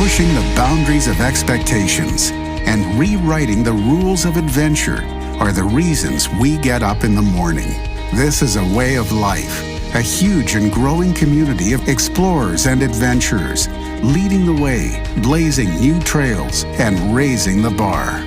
pushing the boundaries of expectations, and rewriting the rules of adventure are the reasons we get up in the morning. This is a way of life, a huge and growing community of explorers and adventurers, leading the way, blazing new trails, and raising the bar.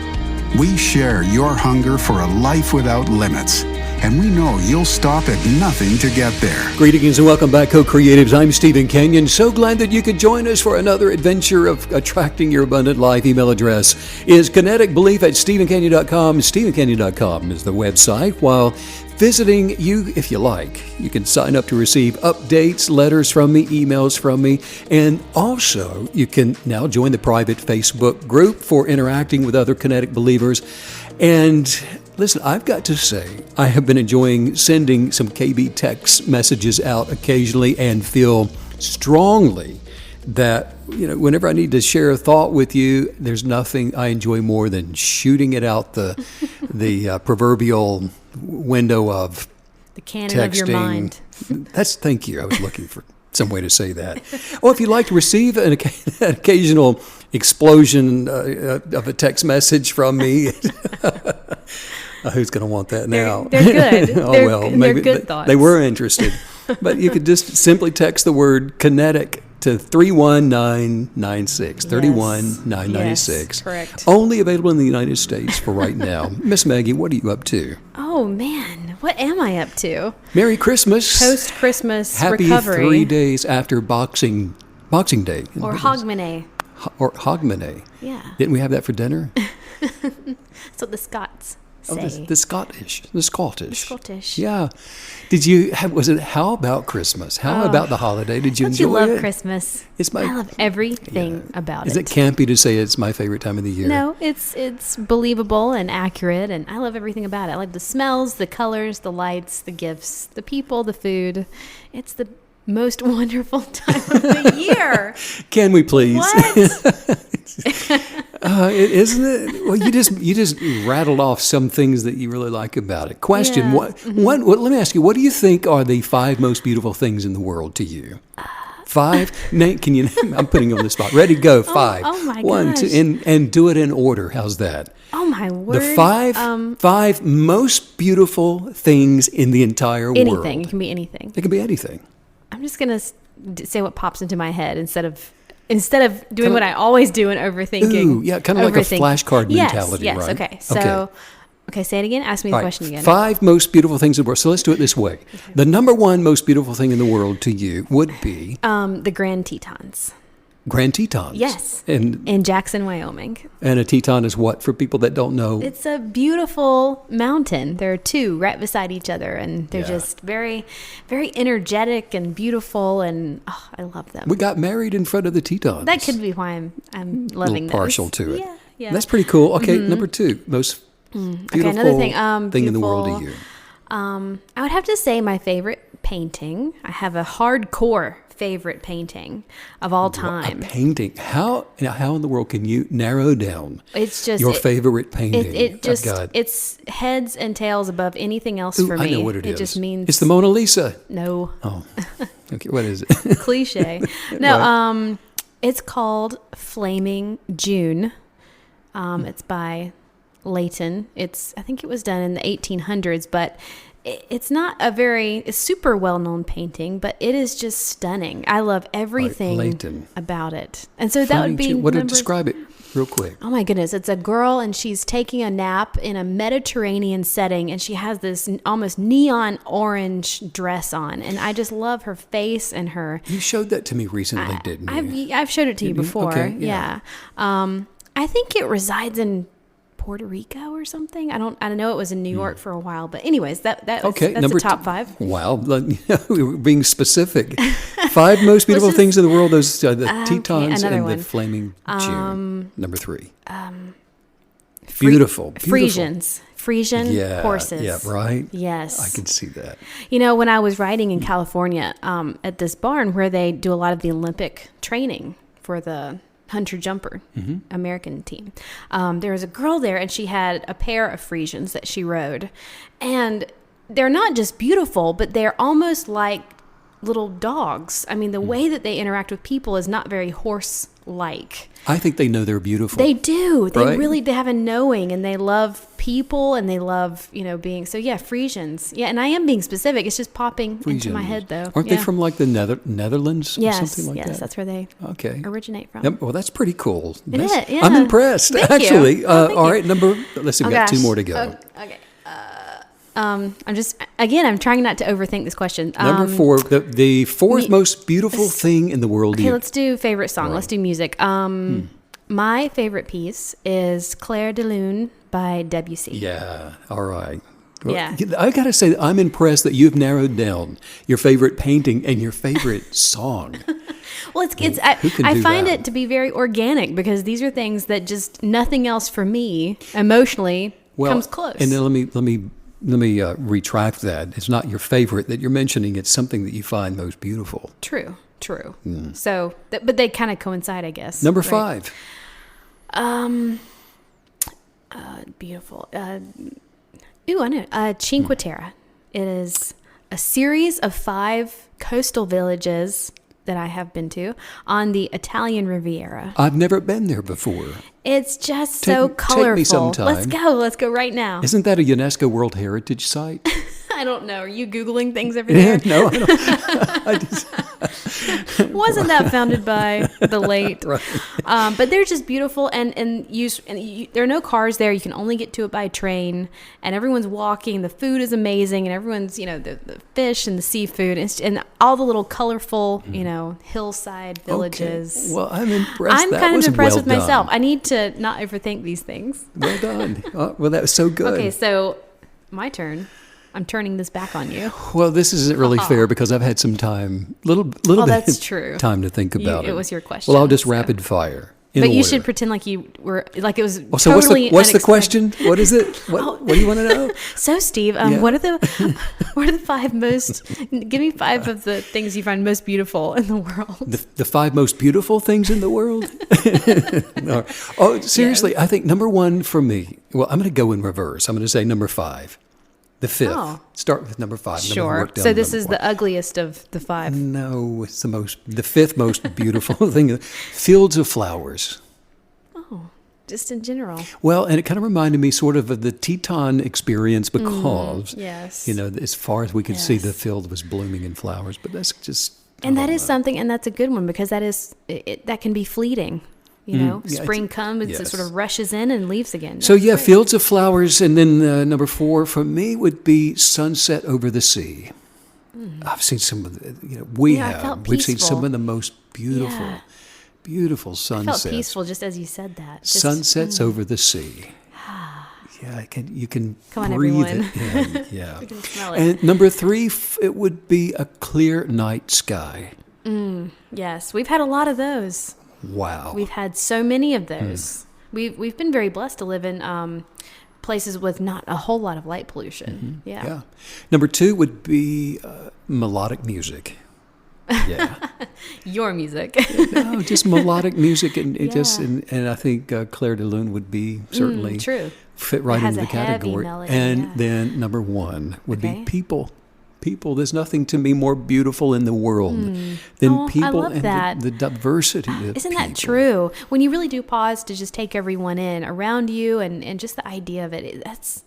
We share your hunger for a life without limits, and we know you'll stop at nothing to get there. Greetings and welcome back, co-creatives. I'm Stephen Kenyon. So glad that you could join us for another adventure of attracting your abundant life. Email address is kineticbelief@stephenkenyon.com. stephenkenyon.com is the website. While visiting you, if you like, you can sign up to receive updates, letters from me, emails from me, and also you can now join the private Facebook group for interacting with other Kinetic Believers. And listen, I've got to say, I have been enjoying sending some KB text messages out occasionally and feel strongly that, whenever I need to share a thought with you, there's nothing I enjoy more than shooting it out the proverbial window of the cannon texting. of your mind. Thank you. I was looking for some way to say that. Or if you'd like to receive an occasional explosion of a text message from me, who's going to want that now? They're good. Maybe they're good thoughts. They were interested. But you could just simply text the word kinetic to 31996, 31996. Yes, correct. Only available in the United States for right now. Miss Maggie, what are you up to? Oh, man. What am I up to? Merry Christmas. Post-Christmas Happy recovery. 3 days after Boxing Day. Or Hogmanay. Or Hogmanay. Yeah. Didn't we have that for dinner? That's what the Scots say. The Scottish. The Scottish. Yeah. Did you have, how about Christmas? How about the holiday? Did you enjoy it? I love Christmas. I love everything about it. Is it campy to say it's my favorite time of the year? No, it's believable and accurate, and I love everything about it. I like the smells, the colors, the lights, the gifts, the people, the food. It's the most wonderful time of the year. Can we please? What? Isn't it? Well, you just rattled off some things that you really like about it. Question: Yeah. What? Let me ask you. What do you think are the 5 most beautiful things in the world to you? 5? Can you? I'm putting you on the spot. Ready? Go. 5. Oh my 1, gosh. 2, and do it in order. How's that? Oh my word! The 5 most beautiful things in the entire world. Anything. It can be anything. It can be anything. I'm just gonna say what pops into my head instead of doing what I always do and overthinking. Ooh, yeah, kind of like a flashcard mentality, yes, right? Okay. So, okay, say it again. Ask me the question again. 5 most beautiful things in the world. So let's do it this way. Okay. The number 1 most beautiful thing in the world to you would be the Grand Tetons. Grand Tetons. Yes. In Jackson, Wyoming. And a Teton is what, for people that don't know? It's a beautiful mountain. There are 2 right beside each other, and they're just very, very energetic and beautiful, and I love them. We got married in front of the Tetons. That could be why I'm loving this. Partial to it. Yeah. That's pretty cool. Okay, number 2, most beautiful another thing, thing in the world to you. I would have to say my favorite painting. I have a hardcore favorite painting of all time. A painting. How in the world can you narrow down your favorite painting? It's heads and tails above anything else for me. I know what it is. It just means it's the Mona Lisa. No. Oh. Okay, what is it? Cliche. No, it's called Flaming June. It's by Leighton. I think it was done in the 1800s, but it's not it's super well-known painting, but it is just stunning. I love everything about it. And so that would be... describe it real quick. Oh my goodness. It's a girl and she's taking a nap in a Mediterranean setting, and she has this almost neon orange dress on. And I just love her face and her... You showed that to me recently, didn't you? I've showed it to you before. Okay, yeah. I think it resides in Puerto Rico or something. I don't know. It was in New York for a while, but anyways, that's the top 5. Wow, we're being specific. 5 most beautiful things in the world. Those the Tetons and the Flaming June. Number 3. Beautiful. Frisian horses. Yeah, right. Yes, I can see that. When I was riding in California at this barn where they do a lot of the Olympic training for the hunter jumper American team. There was a girl there, and she had a pair of Frisians that she rode, and they're not just beautiful, but they're almost like little dogs. I mean, the way that they interact with people is not very horse like. I think they know they're beautiful. They do. They right? really, they have a knowing, and they love people, and they love, being, so yeah, Frisians. Yeah, and I am being specific. It's just popping into my head, though. Aren't they from like the Netherlands or something like that? Yes, that's where they originate from. Yep. Well, that's pretty cool. Yeah. I'm impressed, Thank actually. you. All right, let's see, we got 2 more to go. Okay. I'm trying not to overthink this question. Number 4, the fourth most beautiful thing in the world. Okay, let's do favorite song. Right. Let's do music. My favorite piece is Clair de Lune by Debussy. Yeah, all right. Well, yeah. I got to say, that I'm impressed that you've narrowed down your favorite painting and your favorite song. Well, I find it to be very organic, because these are things that just nothing else for me emotionally comes close. And then let me retract that. It's not your favorite that you're mentioning. It's something that you find most beautiful. True. So, but they kind of coincide, I guess. Number 5. Beautiful. I know. Cinque Terre. It is a series of 5 coastal villages that I have been to on the Italian Riviera. I've never been there before. It's just so colorful. Take me sometime. Let's go right now. Isn't that a UNESCO World Heritage Site? I don't know. Are you Googling things over there? No, I don't. Wasn't that founded by the late? Right. But they're just beautiful, and there are no cars there. You can only get to it by train, and everyone's walking. The food is amazing, and everyone's, the fish and the seafood, and all the little colorful, hillside villages. Okay. Well, I'm impressed. I'm kind of impressed with myself. I need to not overthink these things. Well done. Well, that was so good. Okay, so my turn. I'm turning this back on you. Well, this isn't really fair, because I've had some time, little bit that's true. time to think about it. It was your question. Well, I'll just rapid fire. But you should pretend like you were, like it was so totally what's the question? What is it? What do you want to know? So, Steve, what are the 5 most? Give me 5 of the things you find most beautiful in the world. The 5 most beautiful things in the world. No. Oh, seriously, yes. I think number 1 for me. Well, I'm going to go in reverse. I'm going to say number 5. The 5th. Oh. Start with number 5. Sure. So this is the ugliest of the 5. No, it's the 5th most beautiful thing. Fields of flowers. Oh, just in general. Well, and it kind of reminded me sort of the Teton experience, because, yes. As far as we could see, the field was blooming in flowers. But that's just... And that is something, and that's a good one, because that can be fleeting. Spring comes, it sort of rushes in and leaves again. So yeah, great. Fields of flowers, and then number 4 for me would be sunset over the sea. I've seen some of the, we've seen some of the most beautiful sunsets. I felt peaceful just as you said that. Sunsets over the sea. Yeah, you can Come on, breathe everyone. it in. Yeah, we can smell it. And number 3, it would be a clear night sky. Yes, we've had a lot of those. Wow. We've had so many of those. We've been very blessed to live in places with not a whole lot of light pollution. Yeah. Number 2 would be melodic music. Yeah. Your music. No, just melodic music, and and I think Clair de Lune would be certainly fit right into the category. Melody, and then number 1 would be people. People, there's nothing to me more beautiful in the world than people and the diversity of people. Isn't that true? When you really do pause to just take everyone in around you, and just the idea of it, that's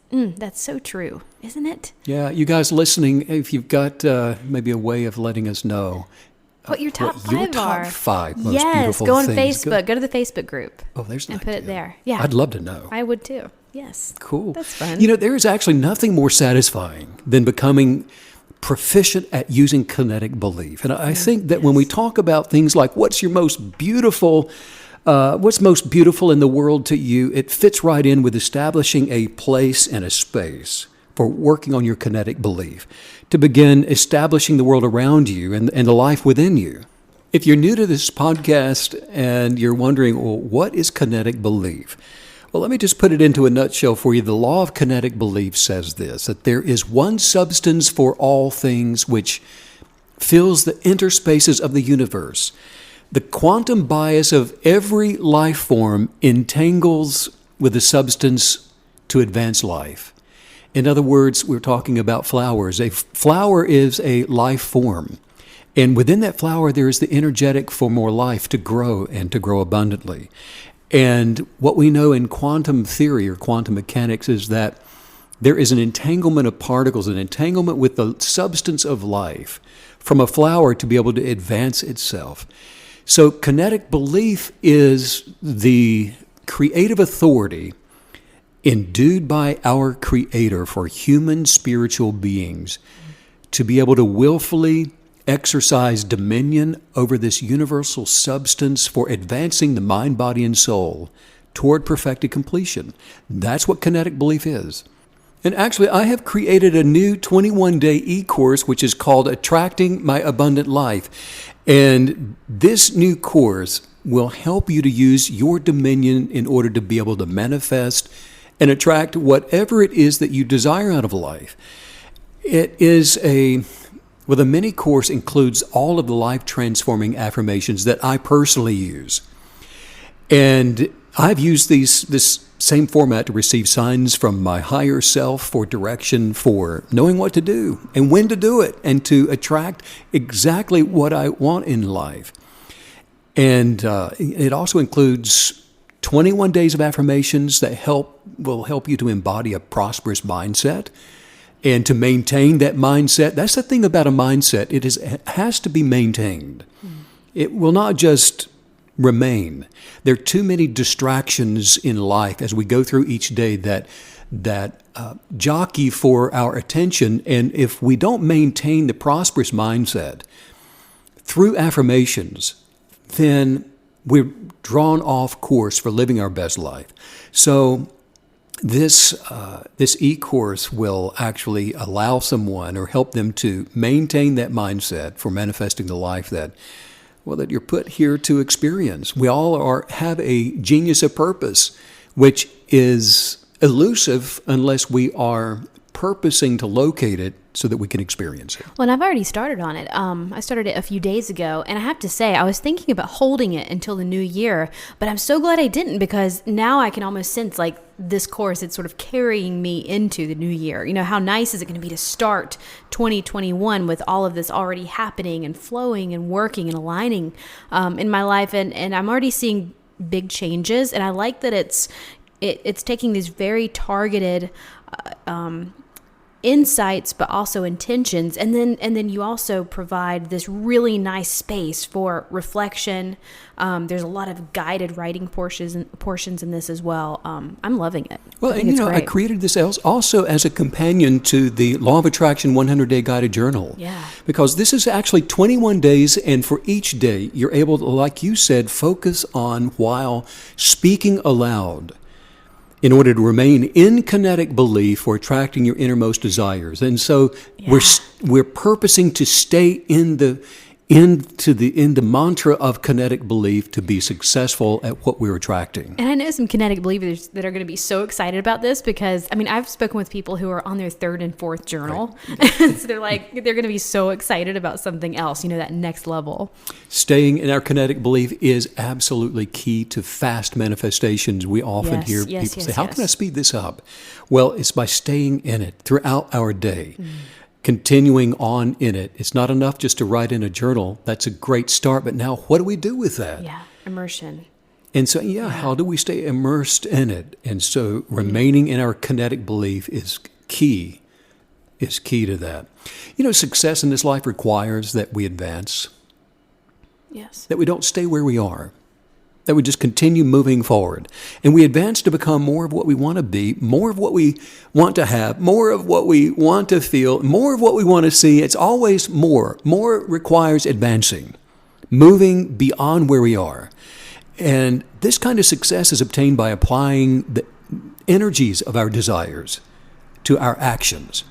so true, isn't it? Yeah, you guys listening, if you've got maybe a way of letting us know what your top 5 your top are. 5 most beautiful go on things. Facebook. Go to the Facebook group. Oh, there's and put it there. Yeah, I'd love to know. I would too. Yes, cool. That's fun. There is actually nothing more satisfying than becoming proficient at using kinetic belief. And I think that when we talk about things like what's most beautiful in the world to you, it fits right in with establishing a place and a space for working on your kinetic belief, to begin establishing the world around you and the life within you. If you're new to this podcast and you're wondering, well, what is kinetic belief? Well, let me just put it into a nutshell for you. The law of kinetic belief says this, that there is one substance for all things which fills the interspaces of the universe. The quantum bias of every life form entangles with the substance to advance life. In other words, we're talking about flowers. A flower is a life form, And within that flower, there is the energetic for more life to grow and to grow abundantly. And what we know in quantum theory or quantum mechanics is that there is an entanglement of particles, an entanglement with the substance of life from a flower to be able to advance itself. So kinetic belief is the creative authority endued by our Creator for human spiritual beings to be able to willfully exercise dominion over this universal substance for advancing the mind, body, and soul toward perfected completion. That's what kinetic belief is. And actually, I have created a new 21-day e-course, which is called Attracting My Abundant Life. And this new course will help you to use your dominion in order to be able to manifest and attract whatever it is that you desire out of life. It is the mini course includes all of the life-transforming affirmations that I personally use. And I've used this same format to receive signs from my higher self for direction, for knowing what to do and when to do it, and to attract exactly what I want in life. And it also includes 21 days of affirmations that will help you to embody a prosperous mindset and to maintain that mindset. That's the thing about a mindset. It has to be maintained. It will not just remain. There are too many distractions in life as we go through each day that jockey for our attention. And if we don't maintain the prosperous mindset through affirmations, then we're drawn off course for living our best life. So this e-course will actually allow someone or help them to maintain that mindset for manifesting the life that you're put here to experience. We all have a genius of purpose, which is elusive unless we are purposing to locate it so that we can experience it. Well, and I've already started on it. I started it a few days ago, and I have to say, I was thinking about holding it until the new year, but I'm so glad I didn't, because now I can almost sense like this course, it's sort of carrying me into the new year. You know, how nice is it going to be to start 2021 with all of this already happening and flowing and working and aligning in my life, and I'm already seeing big changes, and I like that it's taking these very targeted insights, but also intentions, and then you also provide this really nice space for reflection. There's a lot of guided writing portions in this as well. I'm loving it. Well, and I created this also as a companion to the Law of Attraction 100-Day Guided Journal. Yeah. Because this is actually 21 days, and for each day, you're able to, like you said, focus on while speaking aloud, in order to remain in kinetic belief for attracting your innermost desires. And so we're purposing to stay in the mantra of kinetic belief to be successful at what we're attracting. And I know some kinetic believers that are going to be so excited about this, because I've spoken with people who are on their third and fourth journal. Right. And so they're going to be so excited about something else, that next level. Staying in our kinetic belief is absolutely key to fast manifestations. We often hear people say, how can I speed this up? Well, it's by staying in it throughout our day. Continuing on in it. It's not enough just to write in a journal. That's a great start, but now what do we do with that? Yeah, immersion. And so, how do we stay immersed in it? And so remaining in our kinetic belief is key to that. Success in this life requires that we advance. Yes. That we don't stay where we are. That we just continue moving forward. And we advance to become more of what we want to be, more of what we want to have, more of what we want to feel, more of what we want to see. It's always more. More requires advancing, moving beyond where we are. And this kind of success is obtained by applying the energies of our desires to our actions.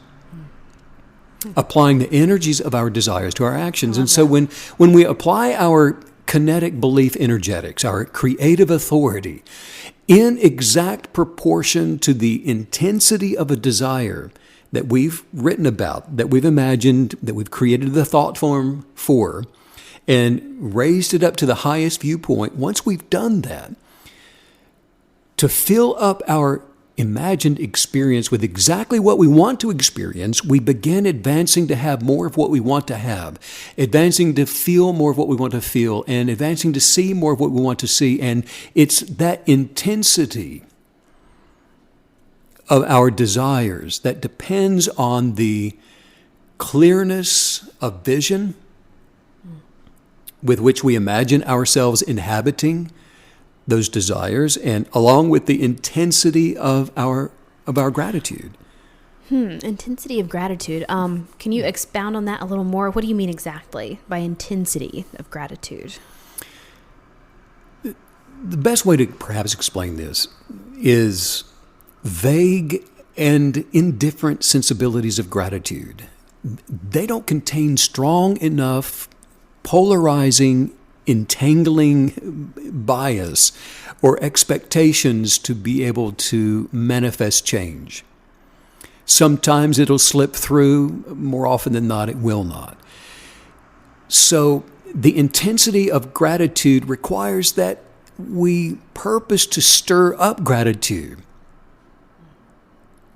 Applying the energies of our desires to our actions. And so when we apply our kinetic belief energetics, our creative authority, in exact proportion to the intensity of a desire that we've written about, that we've imagined, that we've created the thought form for, and raised it up to the highest viewpoint. Once we've done that, to fill up our imagined experience with exactly what we want to experience, we begin advancing to have more of what we want to have, advancing to feel more of what we want to feel, and advancing to see more of what we want to see. And it's that intensity of our desires that depends on the clearness of vision with which we imagine ourselves inhabiting those desires, and along with the intensity of our gratitude. Intensity of gratitude. Can you expound on that a little more? What do you mean exactly by intensity of gratitude? The best way to perhaps explain this is vague and indifferent sensibilities of gratitude. They don't contain strong enough, polarizing, entangling bias or expectations to be able to manifest change. Sometimes it'll slip through, more often than not, it will not. So the intensity of gratitude requires that we purpose to stir up gratitude.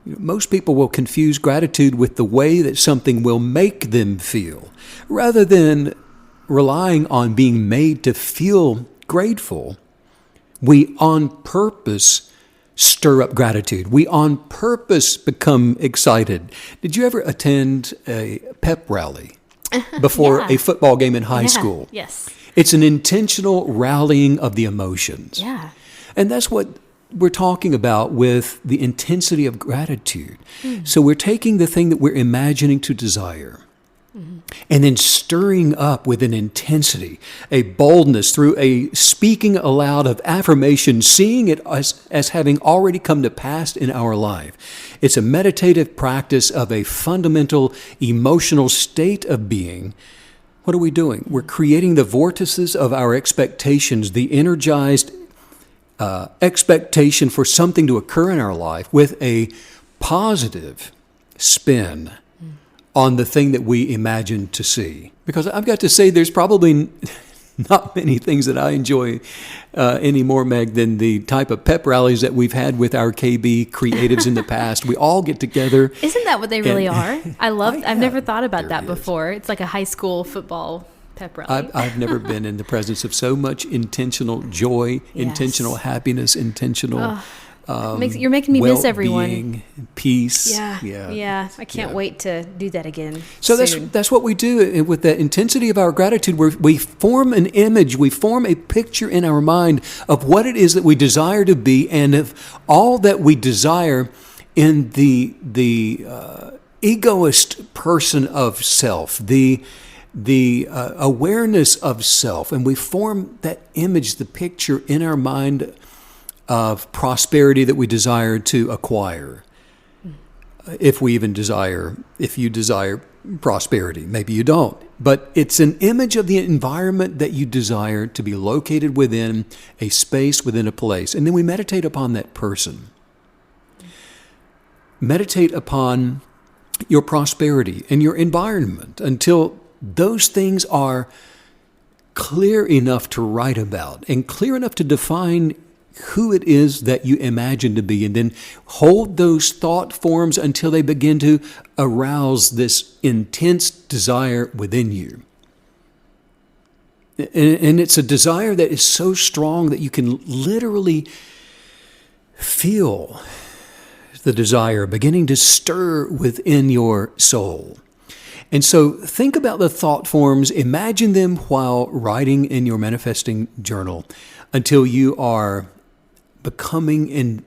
Most people will confuse gratitude with the way that something will make them feel, rather than relying on being made to feel grateful. We on purpose stir up gratitude. We on purpose become excited. Did you ever attend a pep rally before a football game in high school? Yes. It's an intentional rallying of the emotions. Yeah. And that's what we're talking about with the intensity of gratitude. So we're taking the thing that we're imagining to desire, and then stirring up with an intensity, a boldness through a speaking aloud of affirmation, seeing it as having already come to pass in our life. It's a meditative practice of a fundamental emotional state of being. What are we doing? We're creating the vortices of our expectations, the energized expectation for something to occur in our life with a positive spin on the thing that we imagine to see. Because I've got to say, there's probably not many things that I enjoy anymore, Meg, than the type of pep rallies that we've had with our KB creatives in the past. We all get together. Isn't that what they really are? I've never thought about that before. It's like a high school football pep rally. I've never been in the presence of so much intentional joy, intentional happiness, intentional you're making me miss everyone. Peace. Yeah. I can't wait to do that again. So soon. that's what we do with the intensity of our gratitude. We form an image, we form a picture in our mind of what it is that we desire to be, and of all that we desire in the egoist person of self, the awareness of self, and we form that image, the picture in our mind of prosperity that we desire to acquire. If you desire prosperity, maybe you don't, but it's an image of the environment that you desire to be located within, a space within a place. And then we meditate upon that person. Meditate upon your prosperity and your environment until those things are clear enough to write about and clear enough to define who it is that you imagine to be, and then hold those thought forms until they begin to arouse this intense desire within you. And it's a desire that is so strong that you can literally feel the desire beginning to stir within your soul. And so think about the thought forms, imagine them while writing in your manifesting journal until you are becoming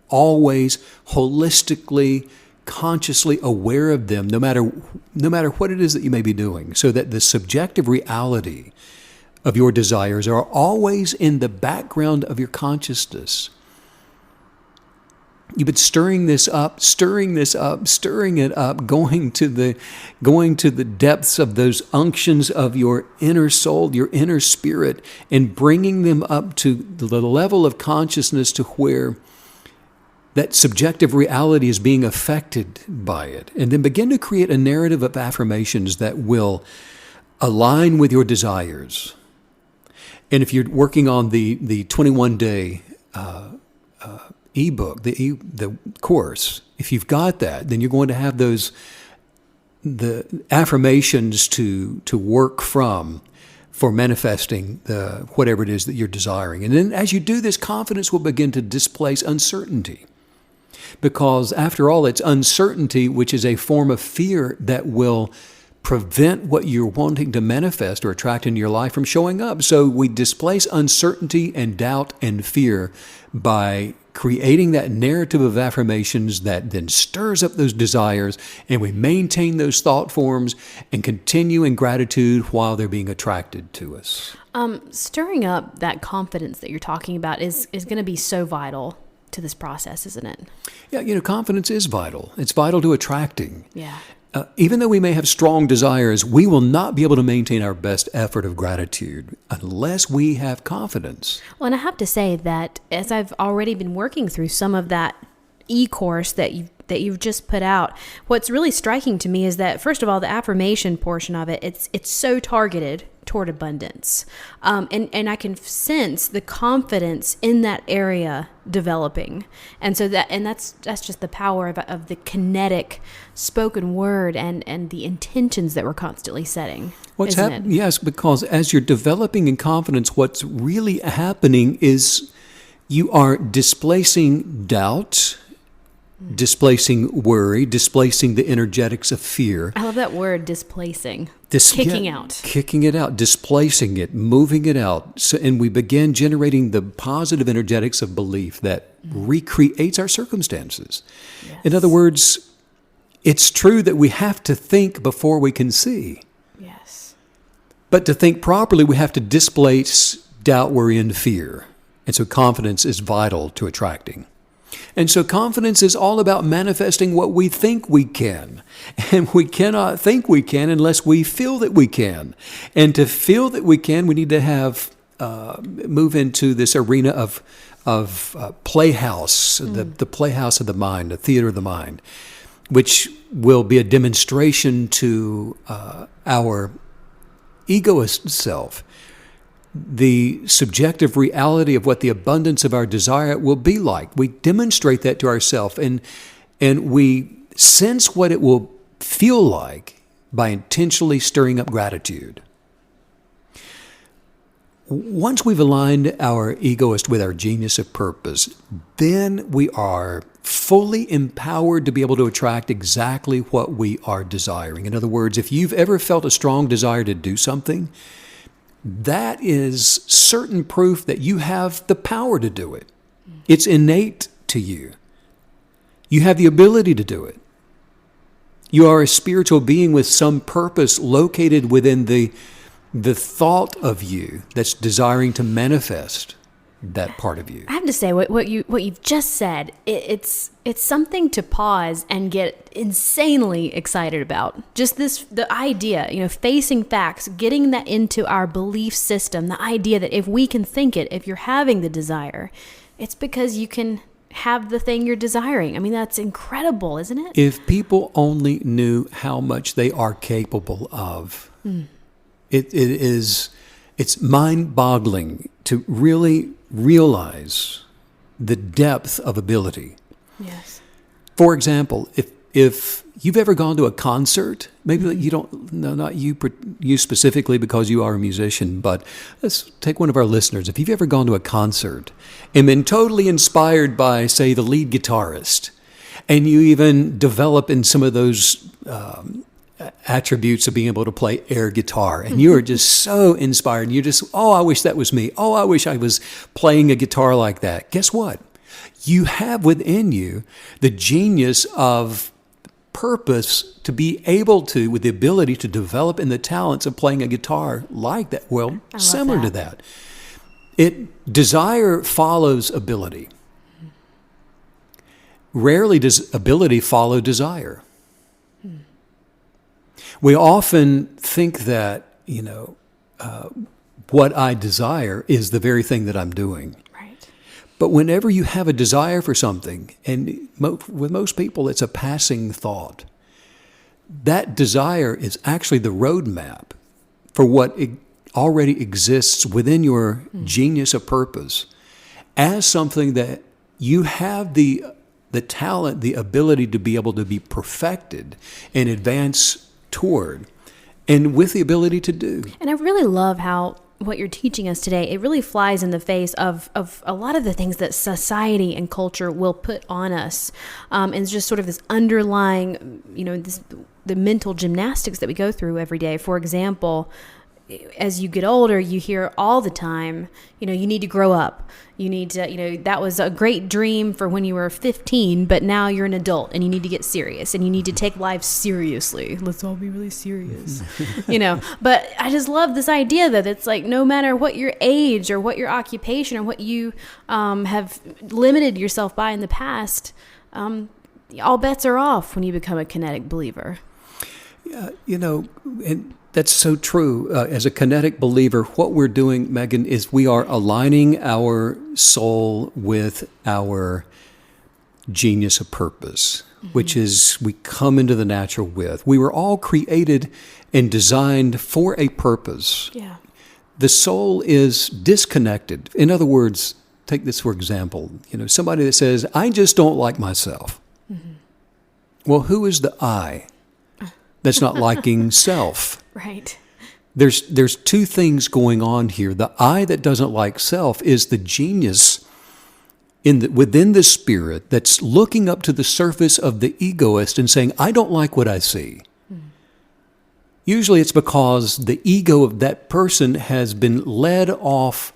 always holistically, consciously aware of them, no matter what it is that you may be doing, so that the subjective reality of your desires are always in the background of your consciousness. You've been stirring it up, going to the depths of those unctions of your inner soul, your inner spirit, and bringing them up to the level of consciousness to where that subjective reality is being affected by it. And then begin to create a narrative of affirmations that will align with your desires. And if you're working on the 21-day ebook, the course, if you've got that, then you're going to have the affirmations to work from for manifesting whatever it is that you're desiring. And then as you do this, confidence will begin to displace uncertainty. Because after all, it's uncertainty, which is a form of fear that will prevent what you're wanting to manifest or attract into your life from showing up. So we displace uncertainty and doubt and fear by creating that narrative of affirmations that then stirs up those desires, and we maintain those thought forms and continue in gratitude while they're being attracted to us. Stirring up that confidence that you're talking about is going to be so vital to this process, isn't it? Yeah, confidence is vital. It's vital to attracting. Yeah. Even though we may have strong desires, we will not be able to maintain our best effort of gratitude unless we have confidence. Well, and I have to say that as I've already been working through some of that e-course that you've just put out, what's really striking to me is that, first of all, the affirmation portion of it, it's so targeted toward abundance. And I can sense the confidence in that area developing. And so that's just the power of the kinetic spoken word and the intentions that we're constantly setting. Yes, because as you're developing in confidence, what's really happening is you are displacing doubt, displacing worry, displacing the energetics of fear. I love that word, displacing. Kicking it out, displacing it, moving it out. So, and we begin generating the positive energetics of belief that recreates our circumstances. Yes. In other words, it's true that we have to think before we can see. Yes. But to think properly, we have to displace doubt, worry, and fear. And so confidence is vital to attracting. And so confidence is all about manifesting what we think we can. And we cannot think we can unless we feel that we can. And to feel that we can, we need to move into this arena of playhouse, the playhouse of the mind, the theater of the mind, which will be a demonstration to our egoist self, the subjective reality of what the abundance of our desire will be like. We demonstrate that to ourselves, and we sense what it will feel like by intentionally stirring up gratitude. Once we've aligned our egoist with our genius of purpose, then we are fully empowered to be able to attract exactly what we are desiring. In other words, if you've ever felt a strong desire to do something, that is certain proof that you have the power to do it. It's innate to you. You have the ability to do it. You are a spiritual being with some purpose located within the thought of you that's desiring to manifest that part of you. I have to say, what you've just said, it's something to pause and get insanely excited about. Just the idea, facing facts, getting that into our belief system, the idea that if we can think it, if you're having the desire, it's because you can have the thing you're desiring. I mean, that's incredible, isn't it? If people only knew how much they are capable of, it's mind-boggling to really realize the depth of ability. Yes. For example, if you've ever gone to a concert, maybe you don't, no, not you specifically because you are a musician, but let's take one of our listeners. If you've ever gone to a concert and been totally inspired by, say, the lead guitarist, and you even develop in some of those attributes of being able to play air guitar, and you are just so inspired, and you just, I wish that was me. I wish I was playing a guitar like that. Guess what? You have within you the genius of purpose to be able to, with the ability to develop in the talents of playing a guitar like that. Well, similar to that. Desire follows ability. Rarely does ability follow desire. We often think that, what I desire is the very thing that I'm doing. Right. But whenever you have a desire for something, and with most people it's a passing thought, that desire is actually the roadmap for what already exists within your genius of purpose as something that you have the talent, the ability to be able to be perfected and advance toward, and with the ability to do. And I really love how what you're teaching us today, it really flies in the face of a lot of the things that society and culture will put on us. And it's just sort of this underlying, the mental gymnastics that we go through every day. For example, as you get older, you hear all the time, you need to grow up. You need to, that was a great dream for when you were 15, but now you're an adult and you need to get serious and you need to take life seriously. Let's all be really serious, But I just love this idea that it's like no matter what your age or what your occupation or what you have limited yourself by in the past, all bets are off when you become a kinetic believer. And that's so true. As a kinetic believer, what we're doing, Megan, is we are aligning our soul with our genius of purpose, which is we come into the natural with. We were all created and designed for a purpose. Yeah. The soul is disconnected. In other words, take this for example, somebody that says, I just don't like myself. Mm-hmm. Well, who is the I that's not liking self? Right. There's two things going on here. The I that doesn't like self is the genius within the spirit that's looking up to the surface of the egoist and saying, I don't like what I see. Usually it's because the ego of that person has been led off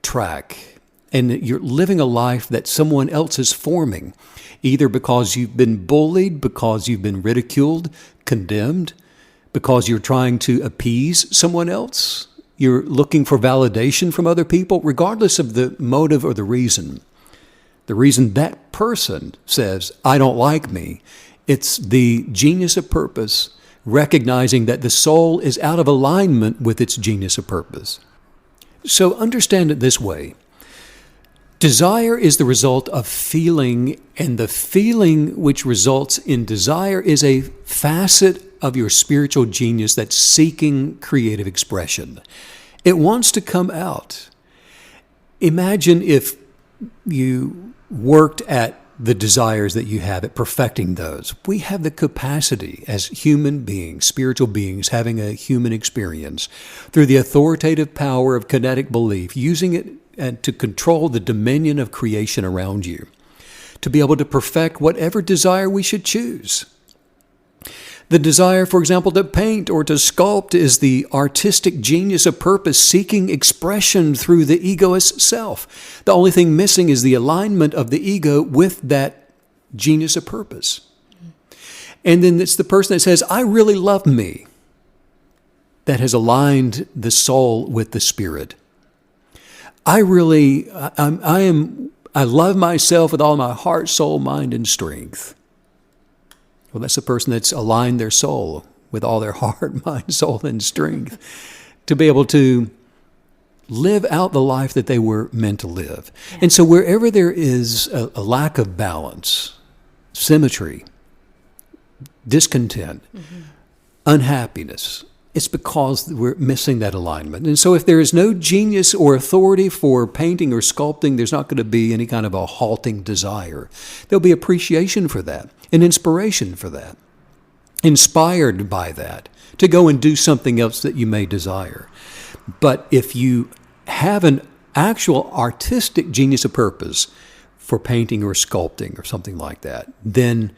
track and you're living a life that someone else is forming, either because you've been bullied, because you've been ridiculed, condemned, because you're trying to appease someone else. You're looking for validation from other people, regardless of the motive or the reason. The reason that person says, I don't like me, it's the genius of purpose, recognizing that the soul is out of alignment with its genius of purpose. So understand it this way. Desire is the result of feeling, and the feeling which results in desire is a facet of your spiritual genius that's seeking creative expression. It wants to come out. Imagine if you worked at the desires that you have, at perfecting those. We have the capacity as human beings, spiritual beings, having a human experience through the authoritative power of kinetic belief, using it and to control the dominion of creation around you, to be able to perfect whatever desire we should choose. The desire, for example, to paint or to sculpt is the artistic genius of purpose seeking expression through the egoist's self. The only thing missing is the alignment of the ego with that genius of purpose. And then it's the person that says, I really love me, that has aligned the soul with the spirit. I love myself with all my heart, soul, mind, and strength. Well, that's the person that's aligned their soul with all their heart, mind, soul, and strength to be able to live out the life that they were meant to live. Yeah. And so wherever there is a lack of balance, symmetry, discontent, unhappiness, it's because we're missing that alignment. And so if there is no genius or authority for painting or sculpting, there's not going to be any kind of a halting desire. There'll be appreciation for that, an inspiration for that, inspired by that, to go and do something else that you may desire. But if you have an actual artistic genius of purpose for painting or sculpting or something like that, then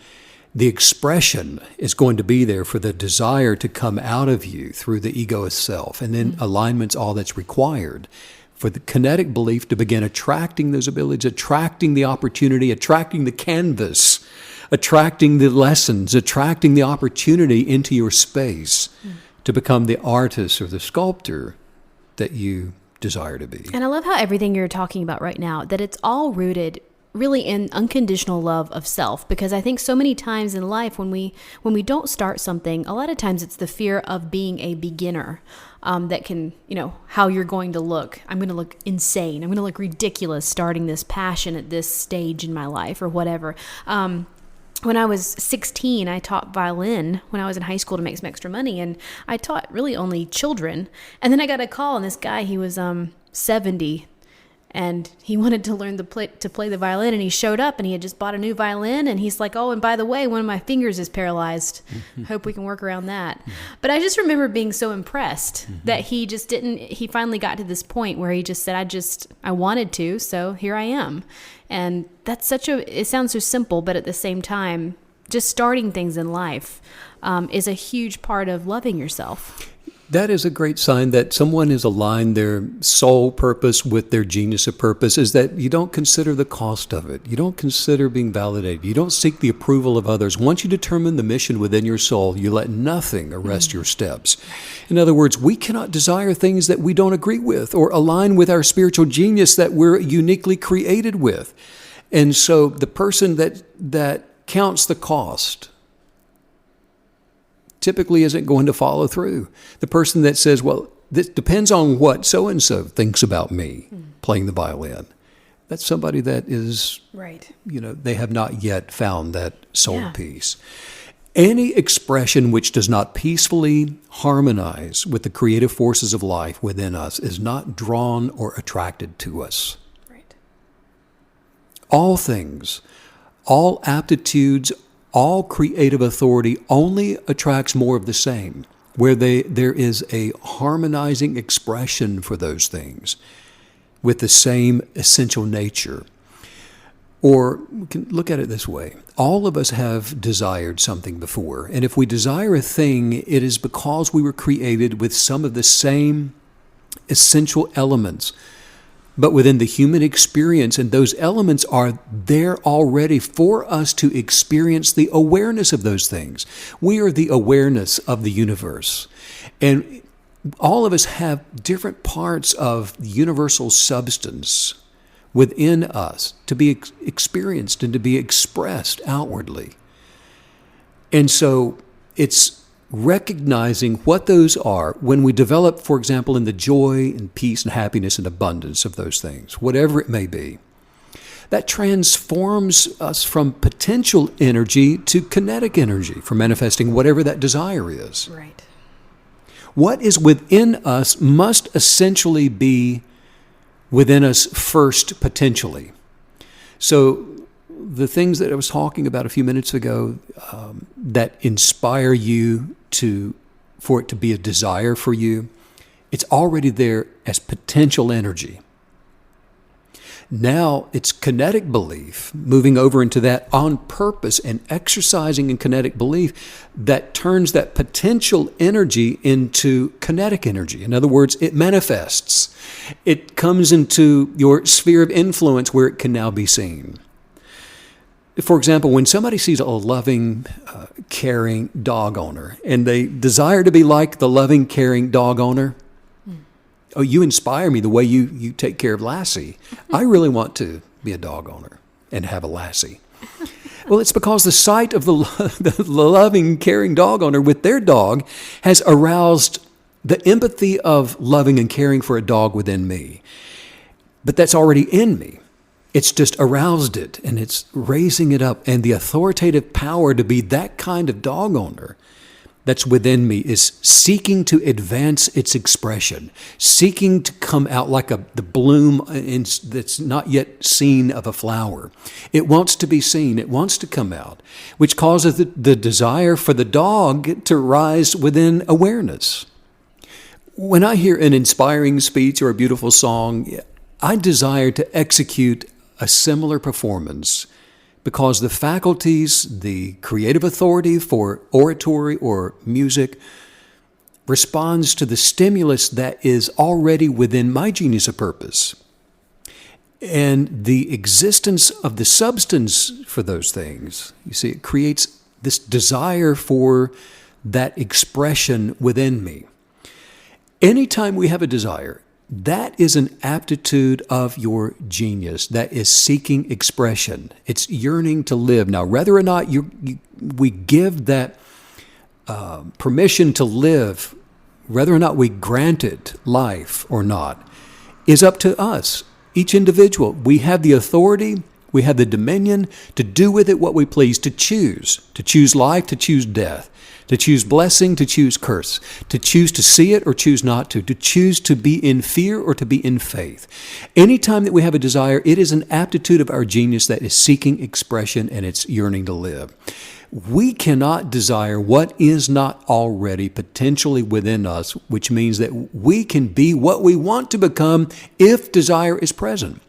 the expression is going to be there for the desire to come out of you through the ego itself. And then alignment's all that's required for the kinetic belief to begin attracting those abilities, attracting the opportunity, attracting the canvas, attracting the lessons, attracting the opportunity into your space to become the artist or the sculptor that you desire to be. And I love how everything you're talking about right now, that it's all rooted really in unconditional love of self, because I think so many times in life when we don't start something, a lot of times it's the fear of being a beginner that can, how you're going to look. I'm going to look insane. I'm going to look ridiculous starting this passion at this stage in my life or whatever. When I was 16, I taught violin when I was in high school to make some extra money, and I taught really only children. And then I got a call, and this guy, he was 70, And he wanted to learn to play the violin, and he showed up, and he had just bought a new violin, and he's like, oh, and by the way, one of my fingers is paralyzed. Hope we can work around that. But I just remember being so impressed that he just didn't, he finally got to this point where he just said, I wanted to, so here I am. And that's it sounds so simple, but at the same time, just starting things in life is a huge part of loving yourself. That is a great sign that someone has aligned their soul purpose with their genius of purpose, is that you don't consider the cost of it. You don't consider being validated. You don't seek the approval of others. Once you determine the mission within your soul, you let nothing arrest your steps. In other words, we cannot desire things that we don't agree with or align with our spiritual genius that we're uniquely created with. And so the person that counts the cost typically isn't going to follow through. The person that says, well, this depends on what so-and-so thinks about me playing the violin. That's somebody that is, right. They have not yet found that soul peace. Any expression which does not peacefully harmonize with the creative forces of life within us is not drawn or attracted to us. Right. All things, all aptitudes, all creative authority only attracts more of the same, where there is a harmonizing expression for those things with the same essential nature. Or we can look at it this way. All of us have desired something before, and if we desire a thing, it is because we were created with some of the same essential elements, but within the human experience, and those elements are there already for us to experience the awareness of those things. We are the awareness of the universe. And all of us have different parts of the universal substance within us to be experienced and to be expressed outwardly. And so it's recognizing what those are when we develop, for example, in the joy and peace and happiness and abundance of those things, whatever it may be. That transforms us from potential energy to kinetic energy for manifesting whatever that desire is. Right. What is within us must essentially be within us first, potentially. So the things that I was talking about a few minutes ago that inspire you for it to be a desire for you, it's already there as potential energy. Now it's kinetic belief, moving over into that on purpose and exercising in kinetic belief that turns that potential energy into kinetic energy. In other words, it manifests. It comes into your sphere of influence where it can now be seen. For example, when somebody sees a loving, caring dog owner and they desire to be like the loving, caring dog owner, oh, you inspire me the way you take care of Lassie. I really want to be a dog owner and have a Lassie. Well, it's because the sight of the loving, caring dog owner with their dog has aroused the empathy of loving and caring for a dog within me. But that's already in me. It's just aroused it, and it's raising it up. And the authoritative power to be that kind of dog owner that's within me is seeking to advance its expression, seeking to come out like the bloom that's not yet seen of a flower. It wants to be seen. It wants to come out, which causes the desire for the dog to rise within awareness. When I hear an inspiring speech or a beautiful song, I desire to execute a similar performance because the faculties, the creative authority for oratory or music responds to the stimulus that is already within my genius of purpose. And the existence of the substance for those things, you see, it creates this desire for that expression within me. Anytime we have a desire, that is an aptitude of your genius that is seeking expression. It's yearning to live. Now, whether or not we give that permission to live, whether or not we grant it life or not, is up to us, each individual. We have the authority, we have the dominion to do with it what we please, to choose life, to choose death, to choose blessing, to choose curse, to choose to see it or choose not to choose to be in fear or to be in faith. Anytime that we have a desire, it is an aptitude of our genius that is seeking expression and it's yearning to live. We cannot desire what is not already potentially within us, which means that we can be what we want to become if desire is present.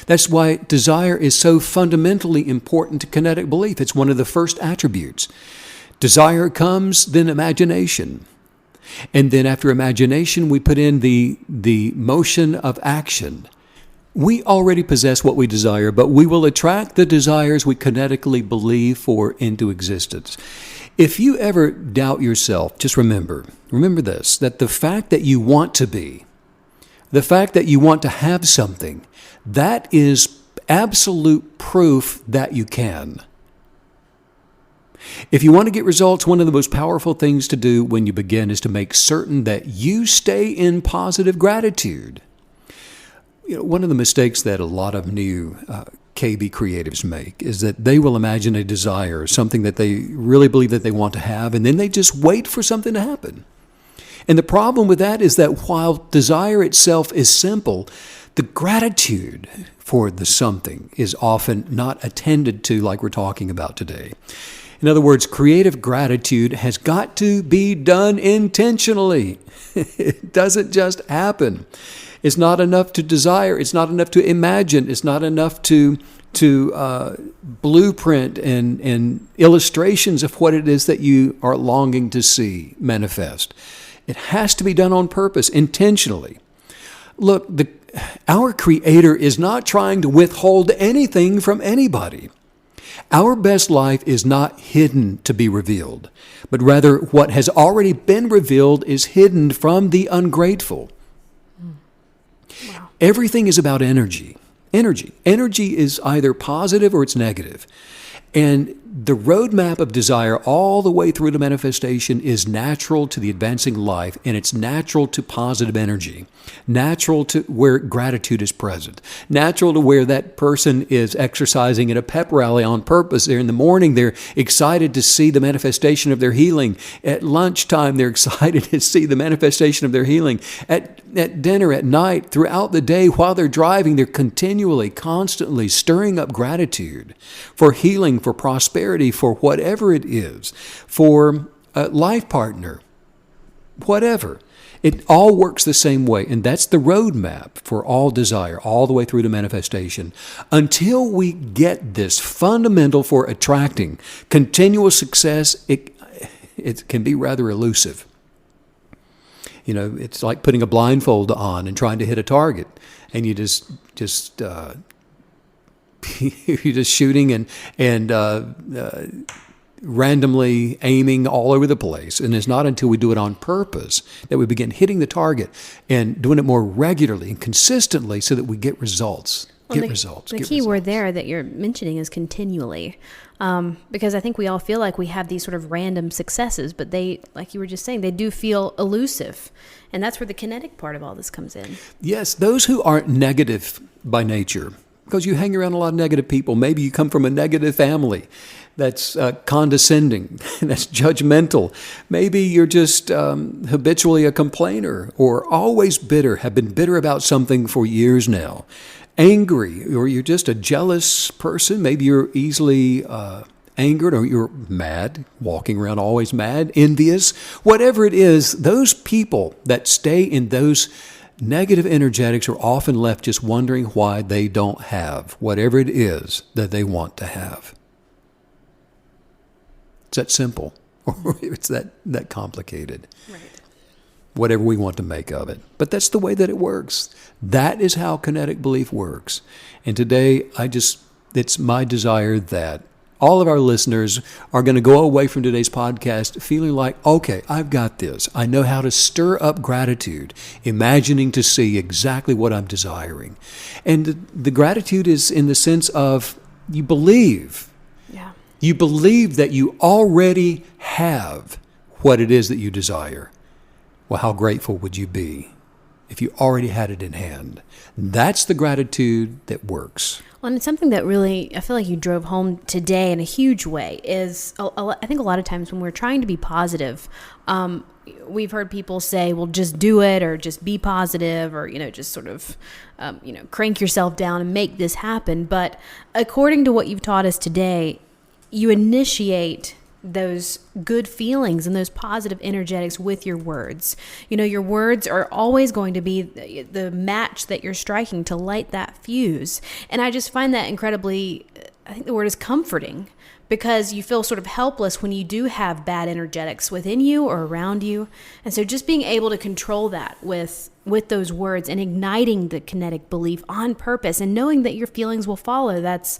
That's why desire is so fundamentally important to kinetic belief. It's one of the first attributes. Desire comes, then imagination. And then after imagination, we put in the motion of action. We already possess what we desire, but we will attract the desires we kinetically believe for into existence. If you ever doubt yourself, just remember this, that the fact that you want to be, the fact that you want to have something, that is absolute proof that you can. If you want to get results, one of the most powerful things to do when you begin is to make certain that you stay in positive gratitude. One of the mistakes that a lot of new KB creatives make is that they will imagine a desire, something that they really believe that they want to have, and then they just wait for something to happen. And the problem with that is that while desire itself is simple, the gratitude for the something is often not attended to like we're talking about today. In other words, creative gratitude has got to be done intentionally. It doesn't just happen. It's not enough to desire. It's not enough to imagine. It's not enough to blueprint and illustrations of what it is that you are longing to see manifest. It has to be done on purpose, intentionally. Look, our Creator is not trying to withhold anything from anybody. Our best life is not hidden to be revealed, but rather what has already been revealed is hidden from the ungrateful. Wow. Everything is about energy. Energy is either positive or it's negative. And the roadmap of desire all the way through to manifestation is natural to the advancing life, and it's natural to positive energy, natural to where gratitude is present, natural to where that person is exercising at a pep rally on purpose. They're in the morning, they're excited to see the manifestation of their healing. At lunchtime, they're excited to see the manifestation of their healing. At dinner, at night, throughout the day, while they're driving, they're continually, constantly stirring up gratitude for healing, for prosperity, for whatever it is, for a life partner, whatever. It all works the same way, and that's the roadmap for all desire, all the way through to manifestation. Until we get this fundamental for attracting continual success, it can be rather elusive. It's like putting a blindfold on and trying to hit a target, and you just you're just shooting and randomly aiming all over the place. And it's not until we do it on purpose that we begin hitting the target and doing it more regularly and consistently so that we get results. The key word there that you're mentioning is continually. Because I think we all feel like we have these sort of random successes, but they, like you were just saying, they do feel elusive. And that's where the kinetic part of all this comes in. Yes, those who aren't negative by nature, because you hang around a lot of negative people. Maybe you come from a negative family that's condescending, that's judgmental. Maybe you're just habitually a complainer or always bitter, have been bitter about something for years now. Angry, or you're just a jealous person. Maybe you're easily angered, or you're mad, walking around always mad, envious. Whatever it is, those people that stay in those negative energetics are often left just wondering why they don't have whatever it is that they want to have. It's that simple, or it's that complicated. Right. Whatever we want to make of it. But that's the way that it works. That is how kinetic belief works. And today, it's my desire that all of our listeners are going to go away from today's podcast feeling like, okay, I've got this. I know how to stir up gratitude, imagining to see exactly what I'm desiring. And the gratitude is in the sense of you believe. Yeah. You believe that you already have what it is that you desire. Well, how grateful would you be if you already had it in hand. That's the gratitude that works. Well, and it's something that really, I feel like you drove home today in a huge way is, I think a lot of times when we're trying to be positive, we've heard people say, well, just do it, or just be positive, or, just sort of, crank yourself down and make this happen. But according to what you've taught us today, you initiate those good feelings and those positive energetics with your words. Your words are always going to be the match that you're striking to light that fuse. And I just find that incredibly, I think the word is comforting, because you feel sort of helpless when you do have bad energetics within you or around you. And so just being able to control that with those words and igniting the kinetic belief on purpose and knowing that your feelings will follow, that's,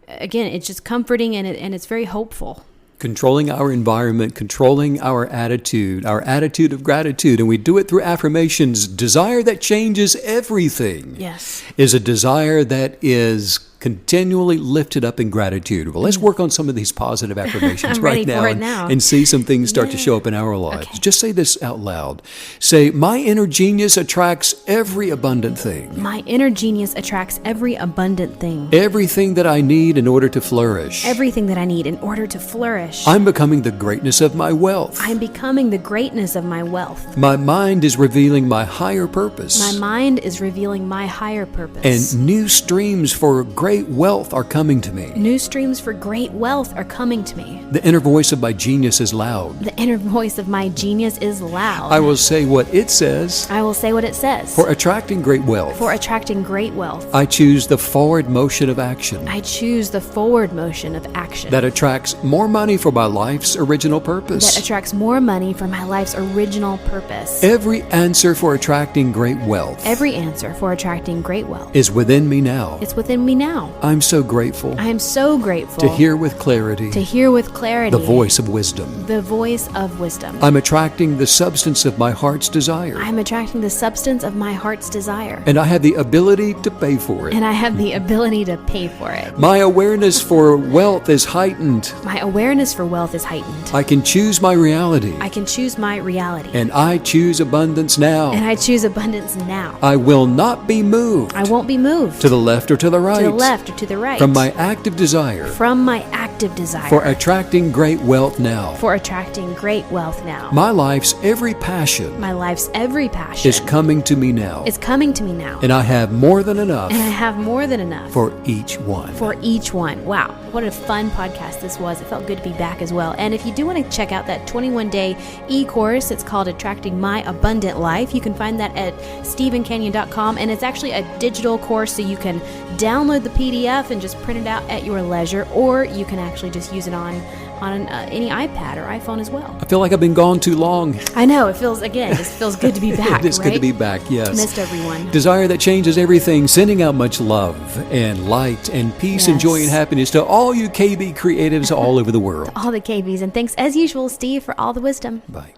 again, it's just comforting, and it's very hopeful. Controlling our environment, controlling our attitude of gratitude, and we do it through affirmations. Desire that changes everything. Yes. Is a desire that is continually lifted up in gratitude. Well, let's work on some of these positive affirmations right now, and see some things start to show up in our lives. Okay. Just say this out loud. Say, my inner genius attracts every abundant thing. My inner genius attracts every abundant thing. Everything that I need in order to flourish. Everything that I need in order to flourish. I'm becoming the greatness of my wealth. I'm becoming the greatness of my wealth. My mind is revealing my higher purpose. My mind is revealing my higher purpose. And new streams for great wealth are coming to me. New streams for great wealth are coming to me. The inner voice of my genius is loud. The inner voice of my genius is loud. I will say what it says. I will say what it says. For attracting great wealth. For attracting great wealth. I choose the forward motion of action. I choose the forward motion of action. That attracts more money for my life's original purpose. That attracts more money for my life's original purpose. Every answer for attracting great wealth. Every answer for attracting great wealth. Is within me now. It's within me now. I'm so grateful. I am so grateful. To hear with clarity. To hear with clarity. The voice of wisdom. The voice of wisdom. I'm attracting the substance of my heart's desire. I'm attracting the substance of my heart's desire. And I have the ability to pay for it. And I have the ability to pay for it. My awareness for wealth is heightened. My awareness for wealth is heightened. I can choose my reality. I can choose my reality. And I choose abundance now. And I choose abundance now. I will not be moved. I won't be moved. To the left or to the right. To the left or to the right. From my active desire. From my active desire. For attracting great wealth now. For attracting great wealth now. My life's every passion. My life's every passion. Is coming to me now. It's coming to me now. And I have more than enough. And I have more than enough. For each one. For each one. Wow. What a fun podcast this was. It felt good to be back as well. And if you do want to check out that 21-day e-course, it's called Attracting My Abundant Life. You can find that at StephenCanyon.com. And it's actually a digital course, so you can download the PDF and just print it out at your leisure, or you can actually just use it on any iPad or iPhone as well. I feel like I've been gone too long. I know. It feels good to be back. It's good to be back, yes. Missed everyone. Desire that changes everything, sending out much love and light and peace and joy and happiness to all you KB creatives all over the world. To all the KBs. And thanks, as usual, Steve, for all the wisdom. Bye.